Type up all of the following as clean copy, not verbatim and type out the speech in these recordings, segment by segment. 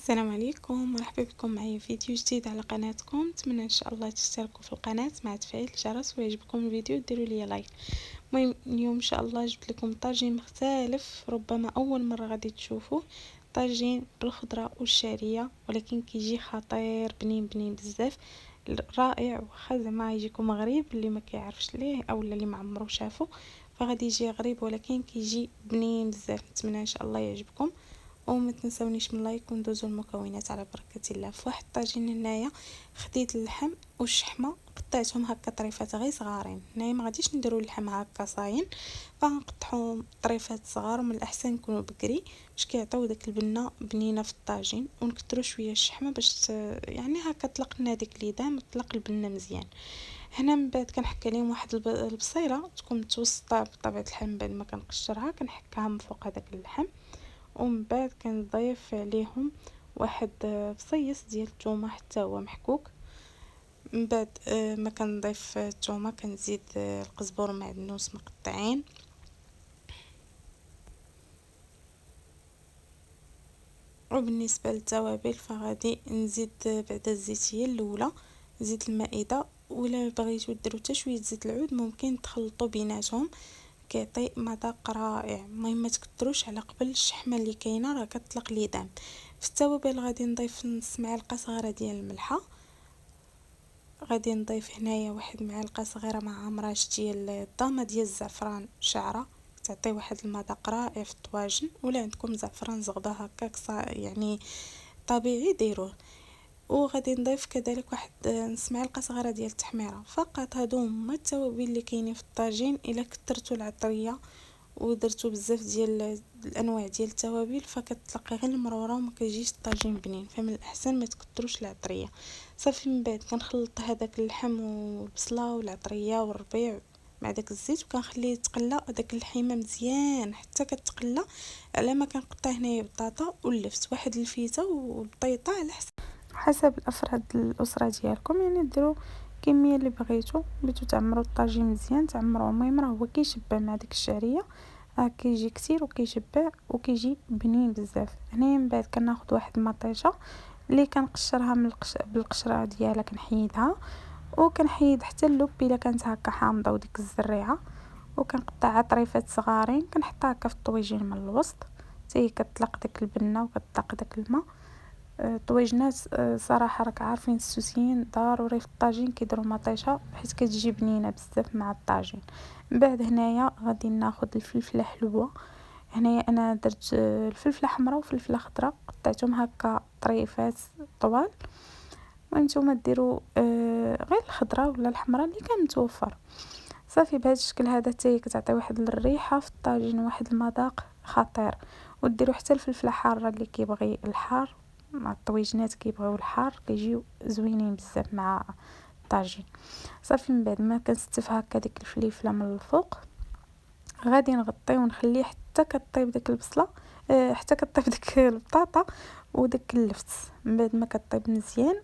السلام عليكم، مرحبا بكم معايا فيديو جديد على قناتكم. نتمنى ان شاء الله تشتركوا في القناه مع تفعيل الجرس ويعجبكم الفيديو ديروا لي لايك. المهم اليوم ان شاء الله جبت لكم طاجين مختلف، ربما اول مره غادي تشوفوه. طاجين بالخضره والشعريه، ولكن كيجي خطير بنين بنين بزاف، رائع. واخا زعما يجيكم غريب اللي ما كيعرفش ليه او اللي ما عمرو شافه، فغادي يجي غريب ولكن كيجي بنين بزاف. نتمنى ان شاء الله يعجبكم، وما تنسونيش من لايك وندوزو المكونات على بركه الله. في واحد الطاجين هنايا خديت اللحم والشحمه قطعتهم هكا طريفات غير صغارين. هنايا ما غاديش نديرو اللحم هكا صاين، فغنقطعهم طريفات صغار، ومن الاحسن يكونوا بكري باش كيعطيو داك البنه بنينه في الطاجين. ونكثروا شويه الشحمه باش يعني هكا طلق لنا ديك ليدام، طلق البنه مزيان. هنا من بعد كنحك عليهم واحد البصيله تكون متوسطه بطبيعه الحال. من بعد ما كنقشرها كنحكها من فوق هذاك اللحم، ومن بعد كنضيف عليهم واحد بصيص ديال الثومه حتى هو محكوك. من بعد ما كنضيف الثومه كنزيد القزبر ومعدنوس مقطعين. وبالنسبه للتوابل فغادي نزيد بعد الزيت هي الاولى زيت المائده، ولا بغيتو ديروا حتى شويه زيت العود ممكن تخلطوا بيناتهم، كيعطي مذاق رائع. المهم ما تكتروش على قبل الشحمه اللي كاينه راه كتطلق ليدام. في التوابل غادي نضيف نص معلقه صغيره ديال الملحه، غادي نضيف هنايا واحد معلقه صغيره مع عمراش ديال الضامه ديال الزعفران شعره، تعطي واحد المذاق رائع في الطواجن. ولا عندكم زعفران زغبه هكاك يعني طبيعي ديروه. وغادي نضيف كذلك واحد نص معلقه صغيره ديال التحميره. فقط هادو هما التوابل اللي كاينين في الطاجين. الا كثرتوا العطريه ودرتو بزاف ديال الانواع ديال التوابل فكتطلق غير المروره وما كيجيش الطاجين بنين، فمن الاحسن ما تكثروش العطريه. صافي من بعد كنخلط هذاك اللحم والبصله والعطريه والربيع مع داك الزيت، وكنخليه يتقلى داك اللحيمه مزيان حتى كتقلى. على ما كنقطع هنايا بطاطا واللفت واحد الفيته والبطيطه على حسب الافراد الاسره ديالكم، يعني ديروا الكميه اللي بغيتو تعمروا الطاجين مزيان تعمروه. المهم راه هو كيشبع مع ديك الشعريه، كيجي كتير وكيشبع وكيجي بنين بزاف. هنايا من بعد كناخذ واحد المطيشه اللي كنقشرها من بالقشره ديالها، كنحيدها وكنحيد حتى اللب الا كانت هكا حامضه وديك الزريعه، وكنقطعها طريفات صغارين كنحطها هكا في الطويجين من الوسط حتى هي كتطلق داك البنه وكتطلق داك الماء. طويجنات صراحه راك عارفين السوسيين ضروري في الطاجين كيديروا مطيشه حيت كتجي بنينه بزاف مع الطاجين. من بعد هنايا غادي ناخذ الفلفله حلوه. هنايا انا درت الفلفله حمراء وفلفله خضراء قطعتهم هكا طريفات طوال. وانتم ديروا غير الخضراء ولا الحمراء اللي كان متوفر. صافي بهذا الشكل هذا حتى كتعطي واحد الريحه في الطاجين واحد المذاق خطير. وديروا حتى الفلفله حاره اللي كيبغي الحار، مع الطويجنات كيبغيو الحار كيجيو زوينين بزاف مع الطاجين. صافي من بعد ما كنستف هكا ديك الفليفله من الفوق غادي نغطيه ونخليه حتى كطيب ديك البصله، حتى كطيب ديك البطاطا وداك اللفت. من بعد ما كطيب مزيان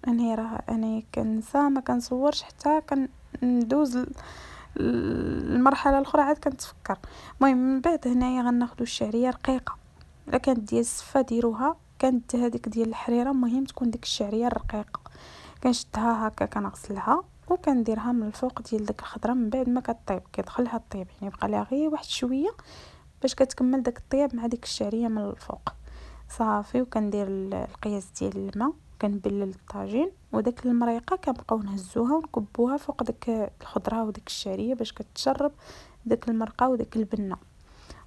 انا كنسى ما كنصورش حتى كندوز المرحله الاخرى عاد كنتفكر. المهم من بعد هنايا غناخذوا الشعريه رقيقه، الا كانت ديال السفه ديروها، كانت هذيك ديال الحريره المهم تكون ديك الشعريه الرقيقه. كنشدها هكا كنغسلها وكنديرها من الفوق ديال داك الخضره. من بعد ما كطيب كيدخلها الطيب يعني بقى لها غير واحد شويه باش كتكمل داك الطياب مع ديك الشعريه من الفوق. صافي وكندير القياس ديال الماء، كنبلل الطاجين وداك المريقه كنبقاو نهزوها ونكبوها فوق داك الخضره وداك الشعريه باش كتشرب داك المرقه وداك البنه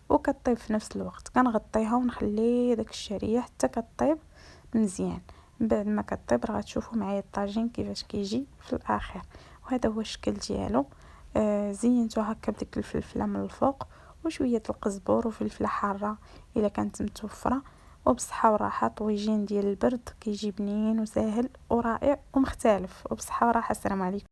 وكطيب في نفس الوقت. كنغطيها ونخلي داك الشعريه حتى كطيب مزيان. من بعد ما كطيب راه غتشوفوا معايا الطاجين كيفاش كيجي في الاخر. وهذا هو الشكل ديالو. زينته هكا بديك الفلفله من الفوق وشويه القزبر وفلفله حاره الا كانت متوفره. وبصحه وراحه طويجين ديال البرد كيجي بنين وساهل ورائع ومختلف. وبصحه وراحه. السلام عليكم.